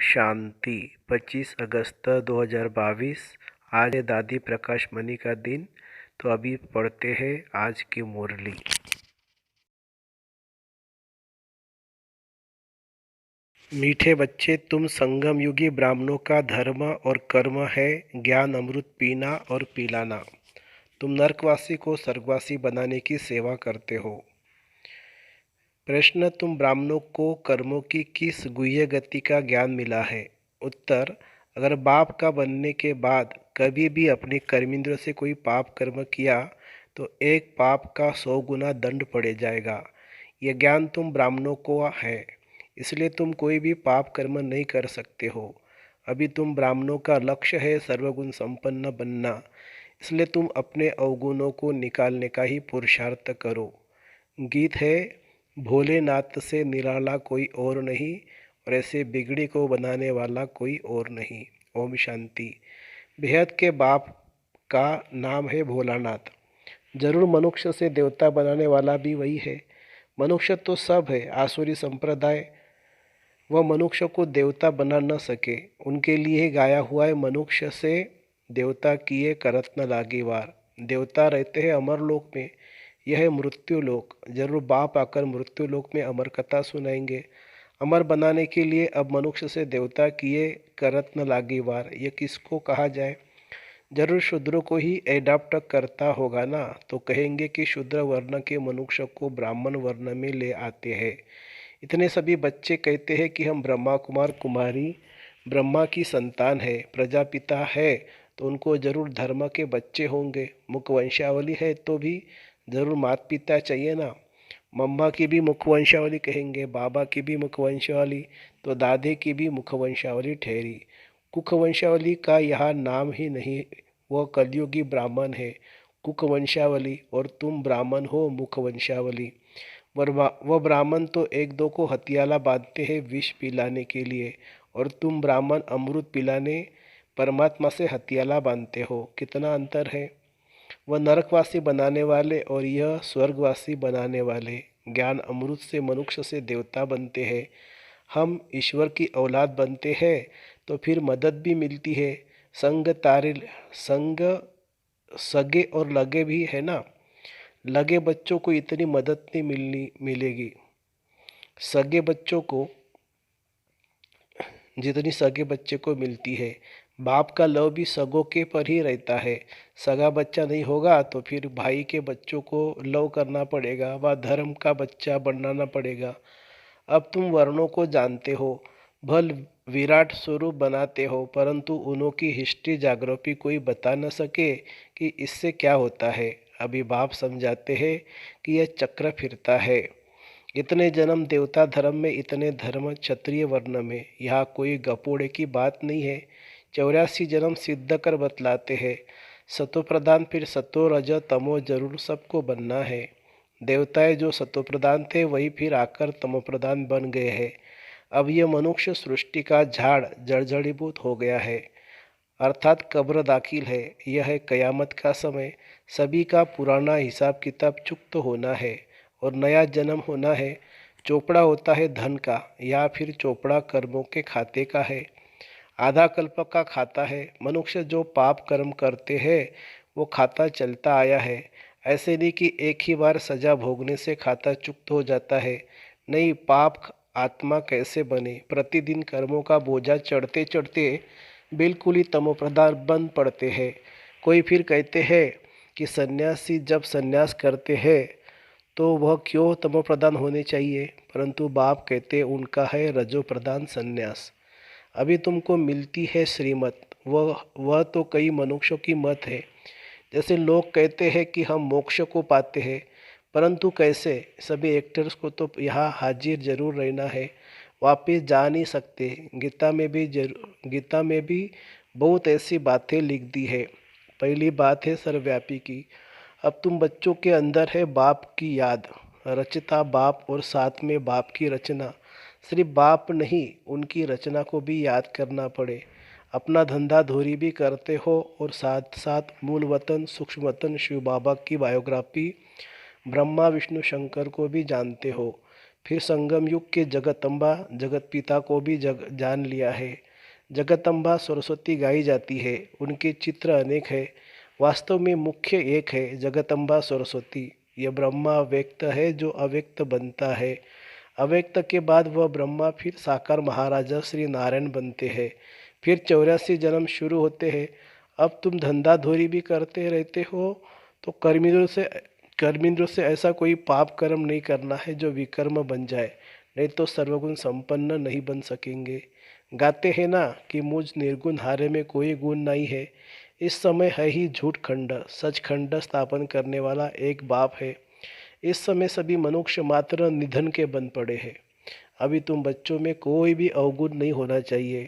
शांति 25 अगस्त 2022। आज है दादी प्रकाश मणि का दिन। तो अभी पढ़ते हैं आज की मुरली। मीठे बच्चे, तुम संगम युगी ब्राह्मणों का धर्म और कर्म है ज्ञान अमृत पीना और पिलाना। तुम नरकवासी को स्वर्गवासी बनाने की सेवा करते हो। प्रश्न, तुम ब्राह्मणों को कर्मों की किस गुह्य गति का ज्ञान मिला है? उत्तर, अगर बाप का बनने के बाद कभी भी अपने कर्मेंद्र से कोई पाप कर्म किया तो एक पाप का 100 गुना दंड पड़ जाएगा। यह ज्ञान तुम ब्राह्मणों को है, इसलिए तुम कोई भी पाप कर्म नहीं कर सकते हो। अभी तुम ब्राह्मणों का लक्ष्य है सर्वगुण संपन्न बनना, इसलिए तुम अपने अवगुणों को निकालने का ही पुरुषार्थ करो। गीत है, भोलेनाथ से निराला कोई और नहीं और ऐसे बिगड़ी को बनाने वाला कोई और नहीं। ओम शांति। बेहद के बाप का नाम है भोलानाथ। जरूर मनुष्य से देवता बनाने वाला भी वही है। मनुष्य तो सब है, आसुरी संप्रदाय वह मनुष्य को देवता बना न सके, उनके लिए गाया हुआ है, मनुष्य से देवता किए करत न लागे वार। देवता रहते हैं अमर लोक में, यह है मृत्यु लोक। जरूर बाप आकर मृत्यु लोक में अमर कथा सुनाएंगे। अमर बनाने के लिए अब मनुष्य से देवता किए करत न लागे वार, यह किसको कहा जाए? जरूर शूद्र को ही एडाप्ट करता होगा ना, तो कहेंगे कि शूद्र वर्ण के मनुष्य को ब्राह्मण वर्ण में ले आते हैं। इतने सभी बच्चे कहते हैं कि हम ब्रह्मा कुमार कुमारी ब्रह्मा की संतान है, प्रजापिता है, तो उनको जरूर धर्म के बच्चे होंगे। मुखवंशावली है तो भी जरूर माता पिता चाहिए ना। मम्मा की भी मुखवंशावली कहेंगे, बाबा की भी मुखवंशावली, तो दादे की भी मुखवंशावली ठहरी। कुखवंशावली का यहाँ नाम ही नहीं, वह कलयुगी ब्राह्मण है कुखवंशावली, और तुम ब्राह्मण हो मुखवंशावली। वह ब्राह्मण तो एक दो को हथियाला बांधते हैं विष पिलाने के लिए, और तुम ब्राह्मण अमृत पिलाने परमात्मा से हथियाला बांधते हो। कितना अंतर है। वह नरकवासी बनाने वाले और यह स्वर्गवासी बनाने वाले। ज्ञान अमृत से मनुष्य से देवता बनते हैं, हम ईश्वर की औलाद बनते हैं, तो फिर मदद भी मिलती है। संग सगे और लगे भी है ना। लगे बच्चों को इतनी मदद नहीं मिलेगी सगे बच्चों को जितनी सगे बच्चे को मिलती है। बाप का लव भी सगों के पर ही रहता है। सगा बच्चा नहीं होगा तो फिर भाई के बच्चों को लव करना पड़ेगा, व धर्म का बच्चा बनाना पड़ेगा। अब तुम वर्णों को जानते हो, भल विराट स्वरूप बनाते हो, परंतु उन्हों की हिस्ट्री जाग्राफी कोई बता न सके कि इससे क्या होता है। अभी बाप समझाते हैं कि यह चक्र फिरता है। इतने जन्म देवता धर्म में, इतने धर्म क्षत्रिय वर्ण में, यहाँ कोई गपोड़े की बात नहीं है। 84 जन्म सिद्ध कर बतलाते हैं। सतो प्रधान फिर सतो रज तमो जरूर सबको बनना है। देवताएं जो सतो प्रधान थे वही फिर आकर तमो प्रधान बन गए हैं। अब यह मनुष्य सृष्टि का झाड़ जड़जड़ीभूत हो गया है, अर्थात कब्र दाखिल है। यह है कयामत का समय। सभी का पुराना हिसाब किताब चुक्त होना है और नया जन्म होना है। चोपड़ा होता है धन का, या फिर चोपड़ा कर्मों के खाते का है। आधा कल्प का खाता है। मनुष्य जो पाप कर्म करते हैं वो खाता चलता आया है। ऐसे नहीं कि एक ही बार सजा भोगने से खाता चुक्त हो जाता है। नहीं, पाप आत्मा कैसे बने। प्रतिदिन कर्मों का बोझा चढ़ते चढ़ते बिल्कुल ही तमोप्रधान बन पड़ते हैं। कोई फिर कहते हैं कि सन्यासी जब सन्यास करते हैं तो वह क्यों तमोप्रधान होने चाहिए, परंतु बाप कहते उनका है रजो प्रधान सन्यास। अभी तुमको मिलती है श्रीमत, वह तो कई मनुष्यों की मत है। जैसे लोग कहते हैं कि हम मोक्ष को पाते हैं, परंतु कैसे? सभी एक्टर्स को तो यहाँ हाजिर जरूर रहना है, वापस जा नहीं सकते। गीता में भी बहुत ऐसी बातें लिख दी है। पहली बात है सर्वव्यापी की। अब तुम बच्चों के अंदर है बाप की याद, रचता बाप और साथ में बाप की रचना। सिर्फ बाप नहीं, उनकी रचना को भी याद करना पड़े। अपना धंधा धोरी भी करते हो और साथ साथ मूल वतन सूक्ष्म वतन शिव बाबा की बायोग्राफी ब्रह्मा विष्णु शंकर को भी जानते हो। फिर संगम युग के जगदम्बा जगत पिता को भी जान लिया है। जगदम्बा सरस्वती गाई जाती है, उनके चित्र अनेक है, वास्तव में मुख्य एक है, जगदम्बा सरस्वती। यह ब्रह्मा व्यक्त है जो अव्यक्त बनता है। अव्यक्त के बाद वह ब्रह्मा फिर साकार महाराजा श्री नारायण बनते हैं। फिर 84 जन्म शुरू होते हैं। अब तुम धंधा धोरी भी करते रहते हो तो कर्मेंद्रों से ऐसा कोई पाप कर्म नहीं करना है जो विकर्म बन जाए, नहीं तो सर्वगुण संपन्न नहीं बन सकेंगे। गाते हैं ना कि मुझ निर्गुण हारे में कोई गुण नहीं है। इस समय है ही झूठ खंड, सच खंड स्थापन करने वाला एक बाप है। इस समय सभी मनुष्य मात्र निधन के बन पड़े हैं। अभी तुम बच्चों में कोई भी अवगुण नहीं होना चाहिए।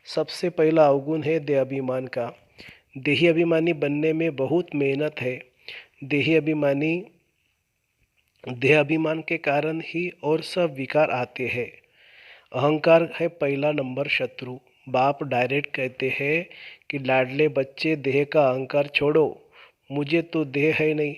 सबसे पहला अवगुण है देहाभिमान का। देही अभिमानी बनने में बहुत मेहनत है। देही अभिमानी देहाभिमान के कारण ही और सब विकार आते हैं। अहंकार है पहला नंबर शत्रु। बाप डायरेक्ट कहते हैं कि लाडले बच्चे देह का अहंकार छोड़ो, मुझे तो देह है नहीं,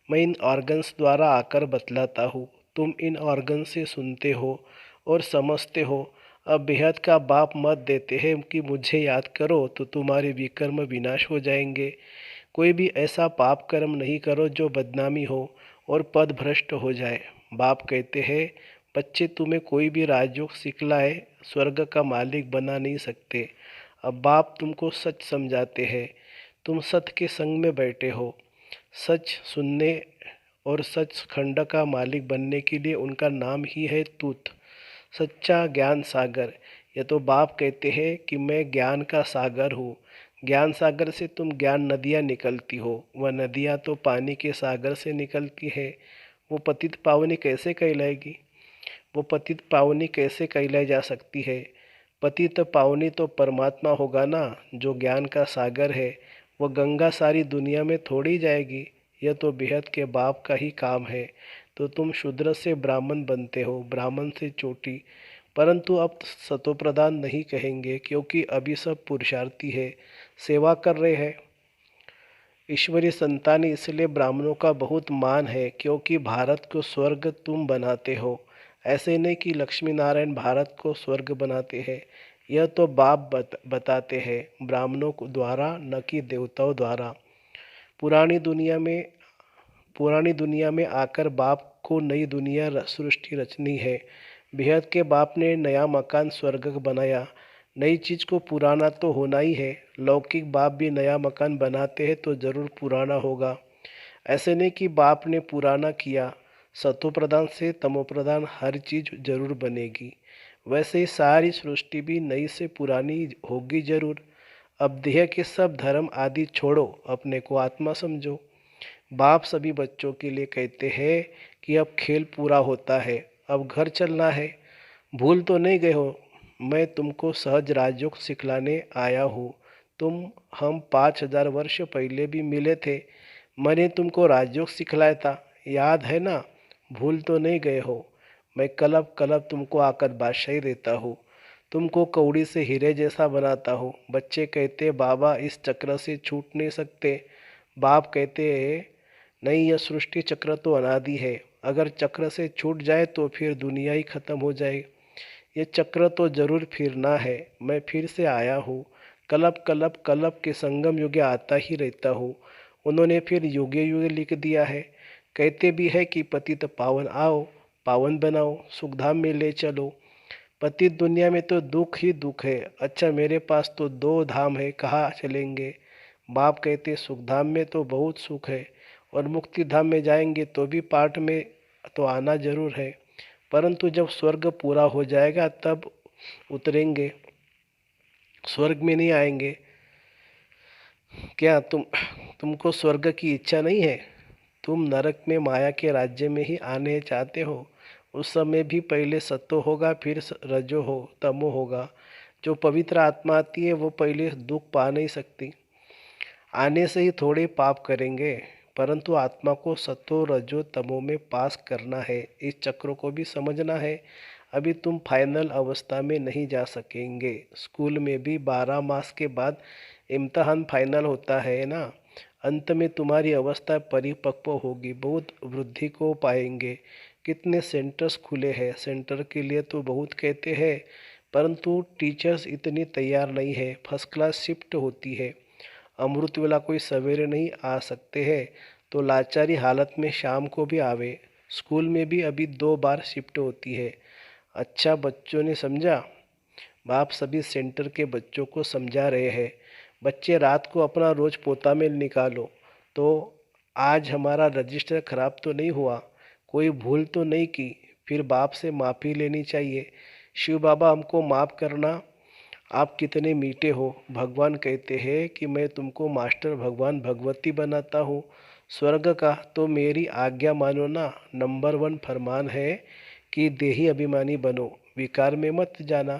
मैं इन ऑर्गन्स द्वारा आकर बतलाता हूँ, तुम इन ऑर्गन से सुनते हो और समझते हो। अब बेहद का बाप मत देते हैं कि मुझे याद करो तो तुम्हारे विकर्म विनाश हो जाएंगे। कोई भी ऐसा पाप कर्म नहीं करो जो बदनामी हो और पद भ्रष्ट हो जाए। बाप कहते हैं, बच्चे तुम्हें कोई भी राजयोग सिखलाए स्वर्ग का मालिक बना नहीं सकते। अब बाप तुमको सच समझाते हैं। तुम सत्य के संग में बैठे हो। सच सुनने और सच खंड का मालिक बनने के लिए उनका नाम ही है तूत, सच्चा ज्ञान सागर। ये तो बाप कहते हैं कि मैं ज्ञान का सागर हूँ। ज्ञान सागर से तुम ज्ञान नदियाँ निकलती हो। वह नदियाँ तो पानी के सागर से निकलती है। वो पतित पावनी कैसे कहलाएगी? वो पतित पावनी कैसे कहलाई जा सकती है? पतित पावनी तो परमात्मा होगा ना, जो ज्ञान का सागर है। वह गंगा सारी दुनिया में थोड़ी जाएगी। यह तो बेहद के बाप का ही काम है। तो तुम शूद्र से ब्राह्मण बनते हो, ब्राह्मण से चोटी। परंतु अब सतोप्रधान नहीं कहेंगे क्योंकि अभी सब पुरुषार्थी है, सेवा कर रहे हैं। ईश्वरीय संतान इसलिए ब्राह्मणों का बहुत मान है क्योंकि भारत को स्वर्ग तुम बनाते हो। ऐसे नहीं कि लक्ष्मी नारायण भारत को स्वर्ग बनाते हैं। यह तो बाप बताते हैं ब्राह्मणों को द्वारा, न कि देवताओं द्वारा। पुरानी दुनिया में पुरानी दुनिया में आकर बाप को नई दुनिया सृष्टि रचनी है। बेहद के बाप ने नया मकान स्वर्ग बनाया। नई चीज़ को पुराना तो होना ही है। लौकिक बाप भी नया मकान बनाते हैं तो ज़रूर पुराना होगा। ऐसे नहीं कि बाप ने पुराना किया। सतोप्रधान से तमोप्रधान हर चीज़ जरूर बनेगी। वैसे ही सारी सृष्टि भी नई से पुरानी होगी जरूर। अब देह के सब धर्म आदि छोड़ो, अपने को आत्मा समझो। बाप सभी बच्चों के लिए कहते हैं कि अब खेल पूरा होता है, अब घर चलना है। भूल तो नहीं गए हो? मैं तुमको सहज राजयोग सिखलाने आया हूँ। हम 5000 वर्ष पहले भी मिले थे। मैंने तुमको राजयोग सिखलाया था, याद है ना? भूल तो नहीं गए हो? मैं कलब कलब तुमको आकर बादशाही देता हूँ, तुमको कौड़ी से हीरे जैसा बनाता हूँ। बच्चे कहते बाबा इस चक्र से छूट नहीं सकते। बाप कहते हैं नहीं, यह सृष्टि चक्र तो अनादि है। अगर चक्र से छूट जाए तो फिर दुनिया ही खत्म हो जाए। ये चक्र तो जरूर फिरना है। मैं फिर से आया हूँ। कलब कलब कलब के संगम युगे आता ही रहता हूँ। उन्होंने फिर युगे युगे लिख दिया है। कहते भी है कि पतित पावन आओ, पावन बनाओ, सुखधाम में ले चलो। पतित दुनिया में तो दुख ही दुख है। अच्छा मेरे पास तो 2 धाम है, कहाँ चलेंगे? बाप कहते सुखधाम में तो बहुत सुख है और मुक्ति धाम में जाएंगे तो भी पाठ में तो आना जरूर है, परंतु जब स्वर्ग पूरा हो जाएगा तब उतरेंगे, स्वर्ग में नहीं आएंगे। क्या तुमको स्वर्ग की इच्छा नहीं है? तुम नरक में माया के राज्य में ही आने चाहते हो। उस समय भी पहले सत्तो होगा, फिर रजो हो तमो होगा। जो पवित्र आत्मा आती है वो पहले दुख पा नहीं सकती। आने से ही थोड़े पाप करेंगे, परंतु आत्मा को सत्तो रजो तमो में पास करना है। इस चक्र को भी समझना है। अभी तुम फाइनल अवस्था में नहीं जा सकेंगे। स्कूल में भी 12 मास के बाद इम्तहान फाइनल होता है ना। अंत में तुम्हारी अवस्था परिपक्व होगी, बहुत वृद्धि को पाएंगे कितने सेंटर्स खुले हैं। सेंटर के लिए तो बहुत कहते हैं, परंतु टीचर्स इतनी तैयार नहीं है। फर्स्ट क्लास शिफ्ट होती है। अमृत वेला कोई सवेरे नहीं आ सकते हैं, तो लाचारी हालत में शाम को भी आवे। स्कूल में भी अभी 2 बार शिफ्ट होती है। अच्छा, बच्चों ने समझा। बाप सभी सेंटर के बच्चों को समझा रहे हैं। बच्चे, रात को अपना रोज पोता में निकालो। तो आज हमारा रजिस्टर खराब तो नहीं हुआ, कोई भूल तो नहीं की। फिर बाप से माफ़ी लेनी चाहिए। शिव बाबा, हमको माफ़ करना। आप कितने मीठे हो। भगवान कहते हैं कि मैं तुमको मास्टर भगवान भगवती बनाता हूँ। स्वर्ग का तो मेरी आज्ञा मानो ना। नंबर 1 फरमान है कि देही अभिमानी बनो, विकार में मत जाना।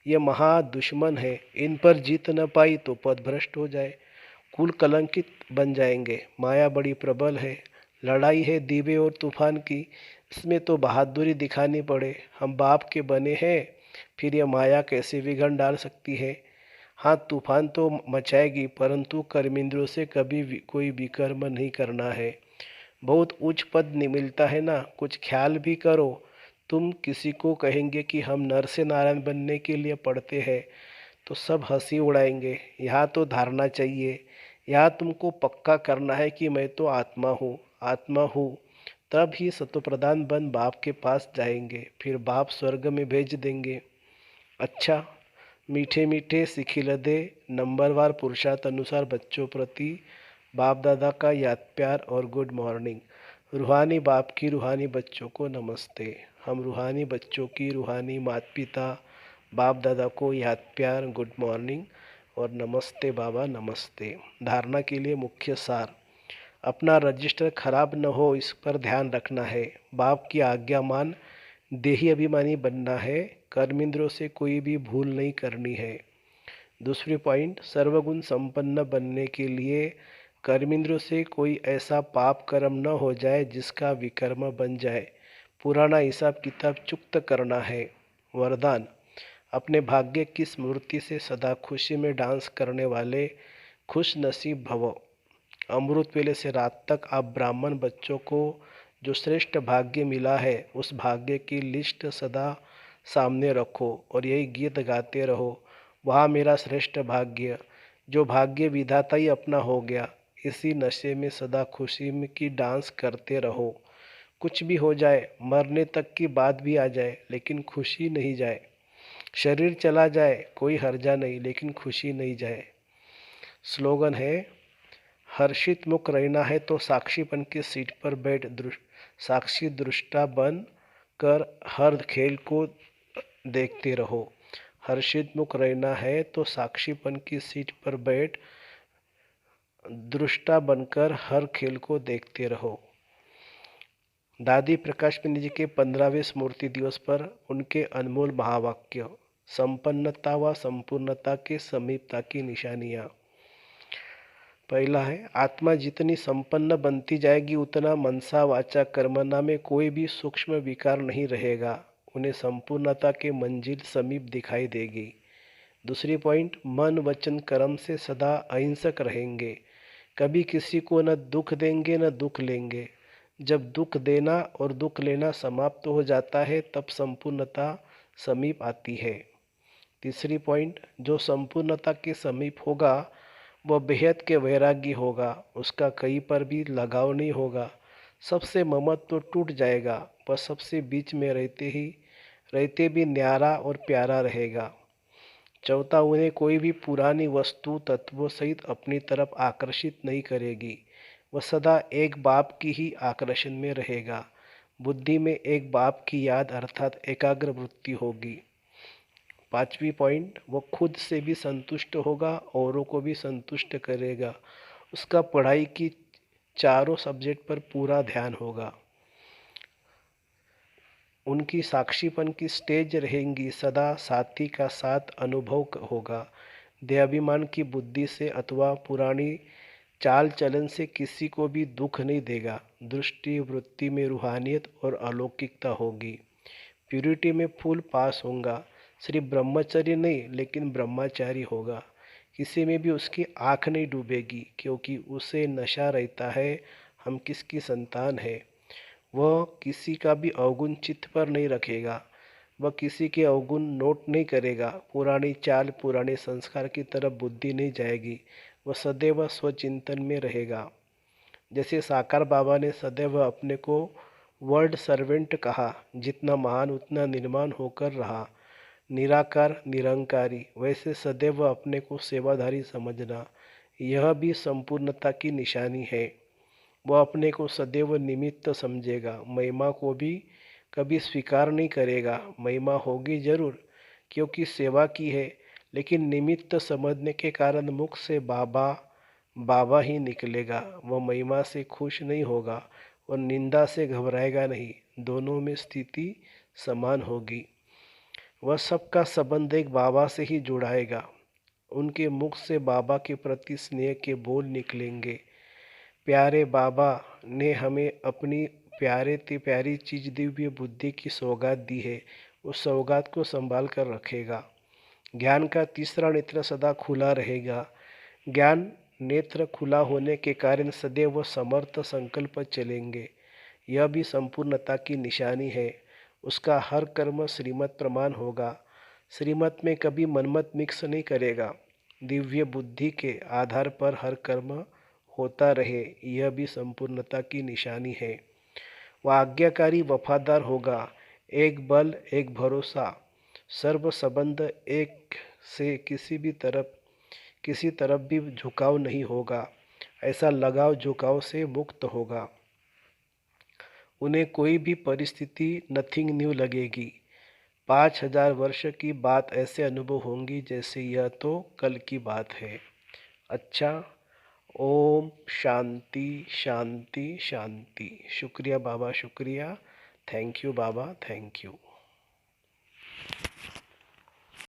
ये महा दुश्मन है, इन पर जीत न पाई तो पद भ्रष्ट हो जाए, कुल कलंकित बन जाएंगे। माया बड़ी प्रबल है। लड़ाई है दीवे और तूफान की, इसमें तो बहादुरी दिखानी पड़े। हम बाप के बने हैं, फिर यह माया कैसे विघन डाल सकती है। हाँ, तूफान तो मचाएगी, परंतु कर्मेंद्रों से कभी कोई विकर्म नहीं करना है। बहुत उच्च पद नहीं मिलता है ना, कुछ ख्याल भी करो। तुम किसी को कहेंगे कि हम नर से नारायण बनने के लिए पढ़ते हैं, तो सब हंसी उड़ाएंगे। यहाँ तो धारणा चाहिए। यहाँ तुमको पक्का करना है कि मैं तो आत्मा हूँ, आत्मा हूँ। तब ही सतोप्रधान बन बाप के पास जाएंगे, फिर बाप स्वर्ग में भेज देंगे। अच्छा, मीठे मीठे सिखिलदे नंबरवार पुरुषार्थ अनुसार बच्चों प्रति बाप दादा का याद प्यार और गुड मॉर्निंग। रूहानी बाप की रूहानी बच्चों को नमस्ते। हम रूहानी बच्चों की रूहानी माता पिता बाप दादा को याद प्यार, गुड मॉर्निंग और नमस्ते बाबा, नमस्ते। धारणा के लिए मुख्य सार। अपना रजिस्टर खराब न हो, इस पर ध्यान रखना है। बाप की आज्ञा मान देही अभिमानी बनना है। कर्मेंद्रों से कोई भी भूल नहीं करनी है। दूसरी पॉइंट, सर्वगुण संपन्न बनने के लिए कर्मेंद्रों से कोई ऐसा पाप कर्म न हो जाए जिसका विकर्म बन जाए। पुराना हिसाब किताब चुक्त करना है। वरदान, अपने भाग्य की स्मृति से सदा खुशी में डांस करने वाले खुश नसीब भवो। अमृत वेले से रात तक आप ब्राह्मण बच्चों को जो श्रेष्ठ भाग्य मिला है, उस भाग्य की लिस्ट सदा सामने रखो और यही गीत गाते रहो। वहाँ मेरा श्रेष्ठ भाग्य, जो भाग्य विधाता ही अपना हो गया। इसी नशे में सदा खुशी में की डांस करते रहो। कुछ भी हो जाए, मरने तक की बात भी आ जाए, लेकिन खुशी नहीं जाए। शरीर चला जाए कोई हर्जा नहीं, लेकिन खुशी नहीं जाए। स्लोगन है, हर्षित मुख रहना है तो साक्षीपन की सीट पर बैठ साक्षी दृष्टा बन कर हर खेल को देखते रहो। हर्षित मुख रहना है तो साक्षीपन की सीट पर बैठ दृष्टा बनकर हर खेल को देखते रहो। दादी प्रकाश पंडित जी के 15वें स्मृति दिवस पर उनके अनमोल महावाक्य। संपन्नता व संपूर्णता के समीपता की निशानियाँ। पहला है, आत्मा जितनी संपन्न बनती जाएगी उतना मनसा वाचा कर्मना में कोई भी सूक्ष्म विकार नहीं रहेगा। उन्हें संपूर्णता के मंजिल समीप दिखाई देगी। दूसरी पॉइंट, मन वचन कर्म से सदा अहिंसक रहेंगे। कभी किसी को न दुख देंगे न दुख लेंगे। जब दुख देना और दुख लेना समाप्त हो जाता है, तब संपूर्णता समीप आती है। तीसरी पॉइंट, जो संपूर्णता के समीप होगा वह बेहद के वैरागी होगा। उसका कहीं पर भी लगाव नहीं होगा। सबसे ममत्व तो टूट जाएगा, पर सबसे बीच में रहते भी न्यारा और प्यारा रहेगा। चौथा, उन्हें कोई भी पुरानी वस्तु तत्वों सहित अपनी तरफ आकर्षित नहीं करेगी। वह सदा एक बाप की ही आकर्षण में रहेगा। बुद्धि में एक बाप की याद अर्थात एकाग्र वृत्ति होगी। पांचवी पॉइंट, वो खुद से भी संतुष्ट होगा, औरों को भी संतुष्ट करेगा। उसका पढ़ाई की चारों सब्जेक्ट पर पूरा ध्यान होगा। उनकी साक्षीपन की स्टेज रहेंगी, सदा साथी का साथ अनुभव होगा। देहाभिमान की बुद्धि से अथवा पुरानी चाल चलन से किसी को भी दुख नहीं देगा। दृष्टि वृत्ति में रूहानियत और अलौकिकता होगी। प्यूरिटी में फुल पास होगा। सिर्फ ब्रह्मचर्य नहीं, लेकिन ब्रह्मचारी होगा। किसी में भी उसकी आँख नहीं डूबेगी, क्योंकि उसे नशा रहता है हम किसकी संतान है। वह किसी का भी अवगुण चित्त पर नहीं रखेगा। वह किसी के अवगुण नोट नहीं करेगा। पुरानी चाल, पुराने संस्कार की तरफ बुद्धि नहीं जाएगी। वह सदैव स्वचिंतन में रहेगा। जैसे साकार बाबा ने सदैव अपने को वर्ल्ड सर्वेंट कहा, जितना महान उतना निर्माण होकर रहा, निराकार निरंकारी, वैसे सदैव अपने को सेवाधारी समझना, यह भी संपूर्णता की निशानी है। वह अपने को सदैव निमित्त समझेगा। महिमा को भी कभी स्वीकार नहीं करेगा। महिमा होगी जरूर, क्योंकि सेवा की है, लेकिन निमित्त समझने के कारण मुख से बाबा बाबा ही निकलेगा। वह महिमा से खुश नहीं होगा और निंदा से घबराएगा नहीं। दोनों में स्थिति समान होगी। वह सबका संबंध एक बाबा से ही जुड़ाएगा। उनके मुख से बाबा के प्रति स्नेह के बोल निकलेंगे। प्यारे बाबा ने हमें अपनी प्यारे ते प्यारी चीज दिव्य बुद्धि की सौगात दी है। उस सौगात को संभाल कर रखेगा। ज्ञान का तीसरा नेत्र सदा खुला रहेगा। ज्ञान नेत्र खुला होने के कारण सदैव समर्थ संकल्प चलेंगे। यह भी संपूर्णता की निशानी है। उसका हर कर्म श्रीमत प्रमाण होगा। श्रीमत में कभी मनमत मिक्स नहीं करेगा। दिव्य बुद्धि के आधार पर हर कर्म होता रहे, यह भी संपूर्णता की निशानी है। वह आज्ञाकारी वफादार होगा। एक बल, एक भरोसा, सर्व संबंध एक से किसी तरफ भी झुकाव नहीं होगा। ऐसा लगाव झुकाव से मुक्त होगा। उन्हें कोई भी परिस्थिति नथिंग न्यू लगेगी। 5000 वर्ष की बात ऐसे अनुभव होंगी जैसे यह तो कल की बात है। अच्छा, ओम शांति शांति शांति। शुक्रिया बाबा, शुक्रिया। Thank you Baba, thank you.